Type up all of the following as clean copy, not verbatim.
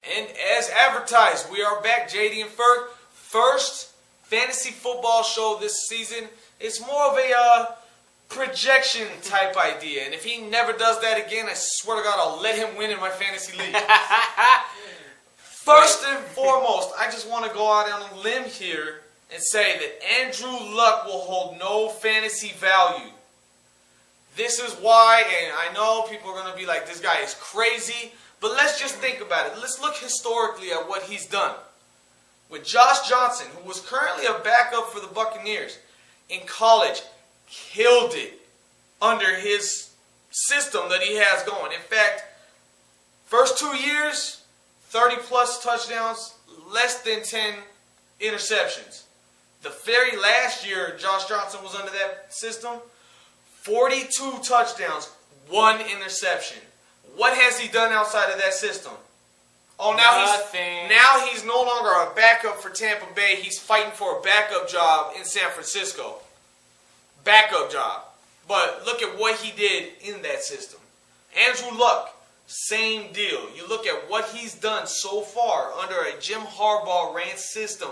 And as advertised, we are back, JDnFerg. First fantasy football show this season. It's more of a projection type idea. And if he never does that again, I swear to God, I'll let him win in my fantasy league. First and foremost, I just want to go out on a limb here and say that Andrew Luck will hold no fantasy value. This is why, and I know people are going to be like, this guy is crazy. But let's just think about it. Let's look historically at what he's done. With Josh Johnson, who was currently a backup for the Buccaneers, in college, killed it under his system that he has going. In fact, first 2 years, 30-plus touchdowns, less than 10 interceptions. The very last year Josh Johnson was under that system, 42 touchdowns, 1 interception. What has he done outside of that system? Oh, now he's no longer a backup for Tampa Bay. He's fighting for a backup job in San Francisco. Backup job. But look at what he did in that system. Andrew Luck, same deal. You look at what he's done so far under a Jim Harbaugh ran system,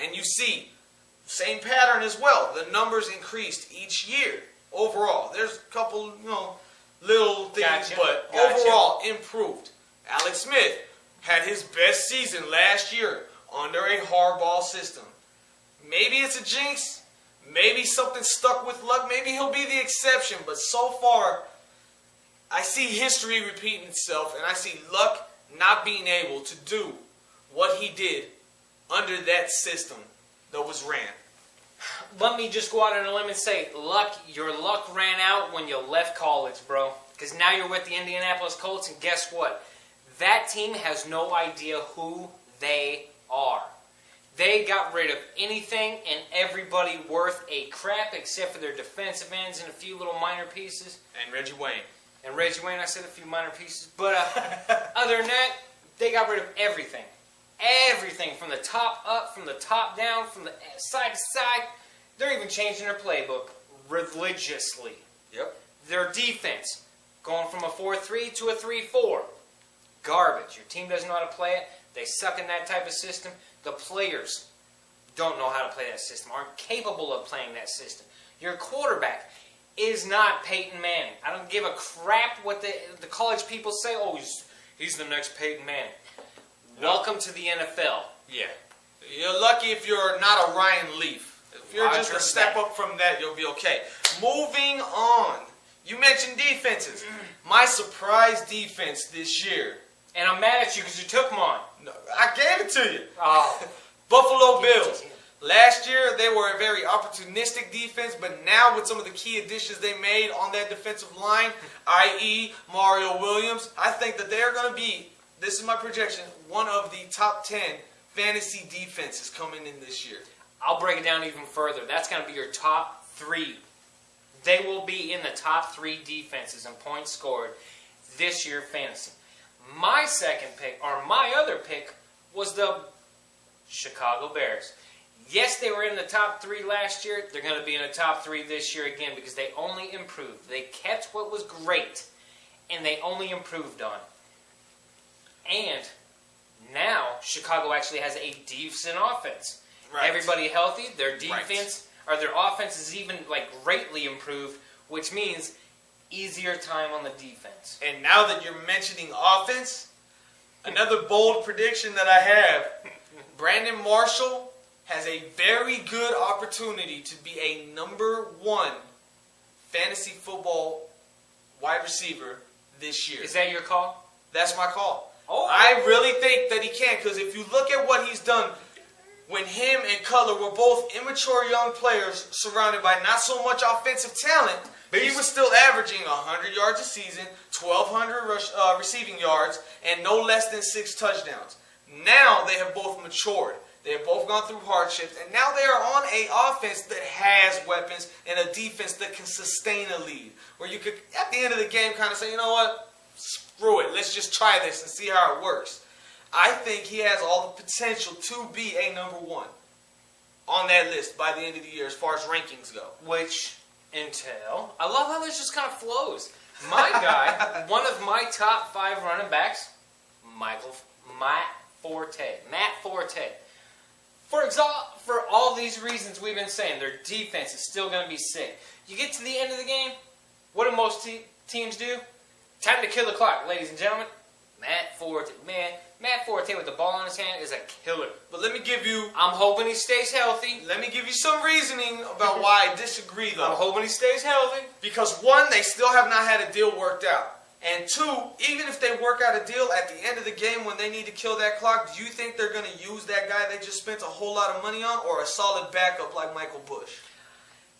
and you see same pattern as well. The numbers increased each year overall. There's a couple, little things, but overall improved. Alex Smith had his best season last year under a Harbaugh system. Maybe it's a jinx. Maybe something stuck with Luck. Maybe he'll be the exception. But so far, I see history repeating itself, and I see Luck not being able to do what he did under that system that was ran. Let me just go out on a limb and say, your luck ran out when you left college, bro. Because now you're with the Indianapolis Colts, and guess what? That team has no idea who they are. They got rid of anything and everybody worth a crap except for their defensive ends and a few little minor pieces. And Reggie Wayne. And Reggie Wayne, I said a few minor pieces. But other than that, they got rid of everything. Everything from the top up, from the top down, from the side to side. They're even changing their playbook religiously. Yep. Their defense, going from a 4-3 to a 3-4. Garbage. Your team doesn't know how to play it. They suck in that type of system. The players don't know how to play that system, aren't capable of playing that system. Your quarterback is not Peyton Manning. I don't give a crap what the college people say. Oh, he's the next Peyton Manning. Welcome to the NFL. Yeah. You're lucky if you're not a Ryan Leaf. If you're just a step up from that, you'll be okay. Moving on. You mentioned defenses. My surprise defense this year. And I'm mad at you because you took mine. No, I gave it to you. Oh. Buffalo Bills. Last year, they were a very opportunistic defense, but now with some of the key additions they made on that defensive line, i.e. Mario Williams, I think that they're going to be, this is my projection, one of the top 10 fantasy defenses coming in this year. I'll break it down even further. That's going to be your top 3. They will be in the top 3 defenses in points scored this year fantasy. My second pick, or my other pick, was the Chicago Bears. Yes, they were in the top 3 last year. They're going to be in the top 3 this year again because they only improved. They kept what was great, and they only improved on it. And now Chicago actually has a decent offense. Right. Everybody healthy. Their defense, or their offense is even greatly improved, which means easier time on the defense. And now that you're mentioning offense, another bold prediction that I have, Brandon Marshall has a very good opportunity to be a number 1 fantasy football wide receiver this year. Is that your call? That's my call. Oh. I really think that he can, because if you look at what he's done, when him and Cutler were both immature young players surrounded by not so much offensive talent, he was still averaging 100 yards a season, 1,200 receiving yards, and no less than 6 touchdowns. Now they have both matured. They have both gone through hardships, and now they are on an offense that has weapons and a defense that can sustain a lead. Where you could, at the end of the game, kind of say, you know what, screw it, let's just try this and see how it works. I think he has all the potential to be a number 1 on that list by the end of the year as far as rankings go. Which entail, I love how this just kind of flows. My guy, one of my top 5 running backs, Matt Forte. For all these reasons we've been saying, their defense is still going to be sick. You get to the end of the game, what do most teams do? Time to kill the clock, ladies and gentlemen. Matt Forte. Man, Matt Forte with the ball in his hand is a killer. But let me give you... I'm hoping he stays healthy. Let me give you some reasoning about why I disagree, though. I'm hoping he stays healthy. Because, one, they still have not had a deal worked out. And two, even if they work out a deal at the end of the game when they need to kill that clock, do you think they're going to use that guy they just spent a whole lot of money on, or a solid backup like Michael Bush?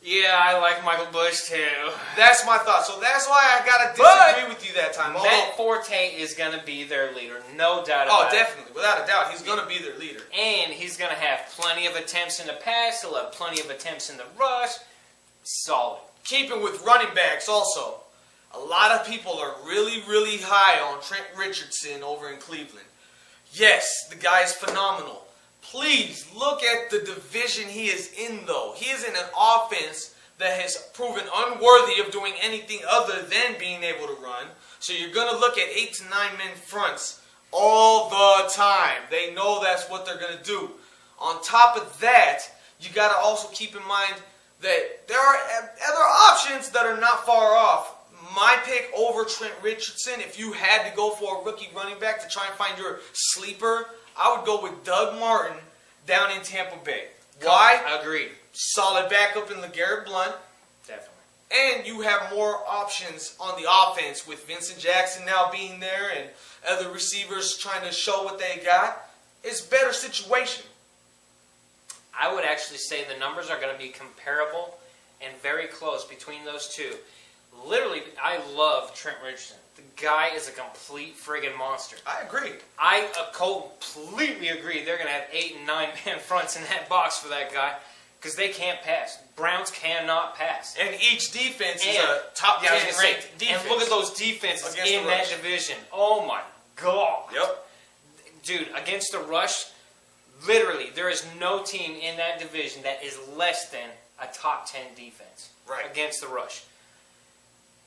Yeah, I like Michael Bush too. That's my thought. So that's why I got to disagree with you that time. Matt Forte is going to be their leader, no doubt about it. Oh, definitely. Without a doubt, he's going to be their leader. And he's going to have plenty of attempts in the pass. He'll have plenty of attempts in the rush. Solid. Keeping with running backs also. A lot of people are really, really high on Trent Richardson over in Cleveland. Yes, the guy is phenomenal. Please look at the division he is in, though. He is in an offense that has proven unworthy of doing anything other than being able to run. So you're going to look at 8 to 9 man fronts all the time. They know that's what they're going to do. On top of that, you got to also keep in mind that there are other options that are not far off. My pick over Trent Richardson, if you had to go for a rookie running back to try and find your sleeper, I would go with Doug Martin down in Tampa Bay. Why? Agreed. Solid backup in LeGarrette Blount. Definitely. And you have more options on the offense with Vincent Jackson now being there and other receivers trying to show what they got. It's a better situation. I would actually say the numbers are going to be comparable and very close between those two. Literally, I love Trent Richardson. The guy is a complete friggin' monster. I agree. I completely agree. They're going to have 8 and 9 man fronts in that box for that guy because they can't pass. Browns cannot pass. And each defense is a top 10 ranked defense. And look at those defenses in that division. Oh my God. Yep. Dude, against the rush, literally, there is no team in that division that is less than a top 10 defense against the rush.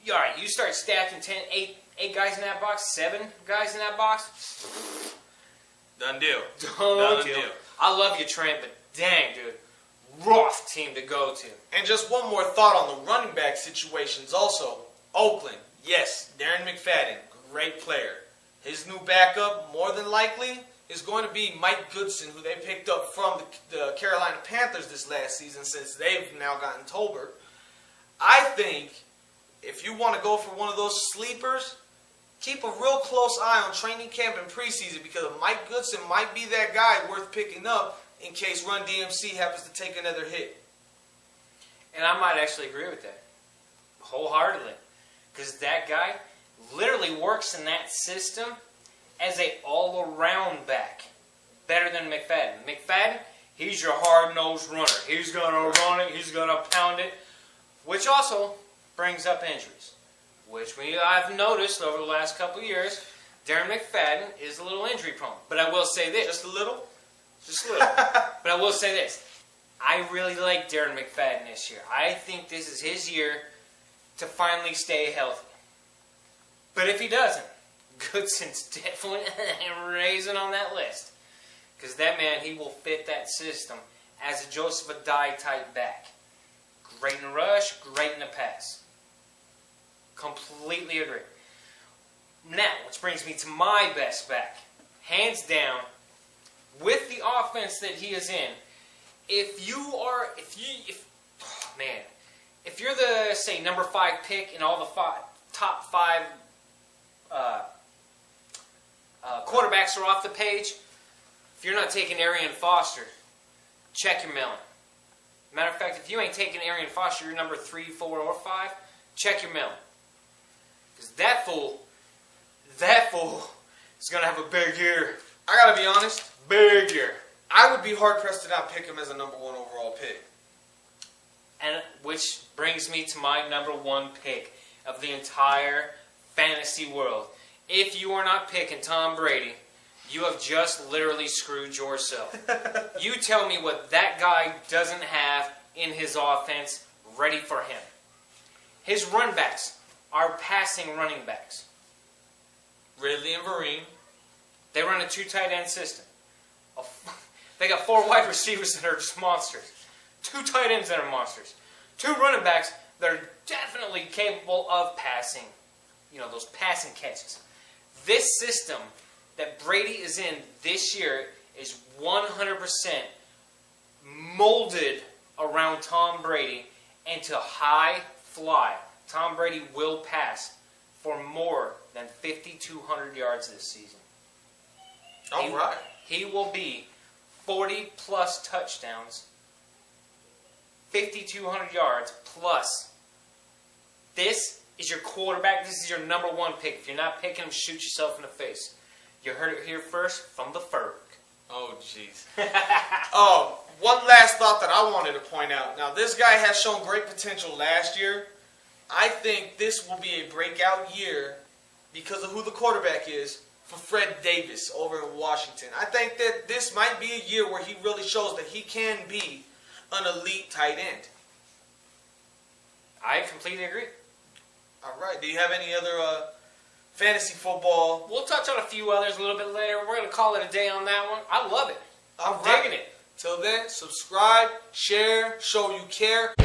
All right, you start stacking 8 guys in that box, 7 guys in that box. Done deal. Done deal. I love you, Trent, but dang, dude. Rough team to go to. And just one more thought on the running back situations also. Oakland, yes, Darren McFadden, great player. His new backup, more than likely, is going to be Mike Goodson, who they picked up from the Carolina Panthers this last season since they've now gotten Tolbert. I think if you want to go for one of those sleepers, keep a real close eye on training camp and preseason because Mike Goodson might be that guy worth picking up in case Run DMC happens to take another hit. And I might actually agree with that wholeheartedly because that guy literally works in that system as a all-around back, better than McFadden. McFadden, he's your hard-nosed runner. He's going to run it. He's going to pound it, which also brings up injuries, which I've noticed over the last couple of years. Darren McFadden is a little injury prone, but I will say this. Just a little? Just a little. But I will say this. I really like Darren McFadden this year. I think this is his year to finally stay healthy. But if he doesn't, Goodson's definitely raising on that list. Because that man, he will fit that system as a Joseph Adai type back. Great in the rush, great in the pass. Completely agree. Now, which brings me to my best back. Hands down, with the offense that he is in, if you're the, say, number 5 pick in all the top 5 quarterbacks are off the page, if you're not taking Arian Foster, check your melon. Matter of fact, if you ain't taking Arian Foster, you're number 3, 4, or 5, check your melon. Because that fool is going to have a big year. I got to be honest. Big year. I would be hard-pressed to not pick him as a number 1 overall pick. And which brings me to my number 1 pick of the entire fantasy world. If you are not picking Tom Brady, you have just literally screwed yourself. You tell me what that guy doesn't have in his offense ready for him. His run backs are passing running backs. Ridley and Vereen. They run a 2 tight end system. They got 4 wide receivers that are just monsters. 2 tight ends that are monsters. 2 running backs that are definitely capable of passing. You know, those passing catches. This system that Brady is in this year is 100% molded around Tom Brady into high fly. Tom Brady will pass for more than 5,200 yards this season. All right. He will be 40-plus touchdowns, 5,200 yards plus. This is your quarterback. This is your number 1 pick. If you're not picking him, shoot yourself in the face. You heard it here first from the Ferg. Oh, jeez. Oh, one last thought that I wanted to point out. Now, this guy has shown great potential last year. I think this will be a breakout year because of who the quarterback is for Fred Davis over in Washington. I think that this might be a year where he really shows that he can be an elite tight end. I completely agree. All right. Do you have any other fantasy football? We'll touch on a few others a little bit later. We're going to call it a day on that one. I love it. I'm All right. digging it. Till then, subscribe, share, show you care.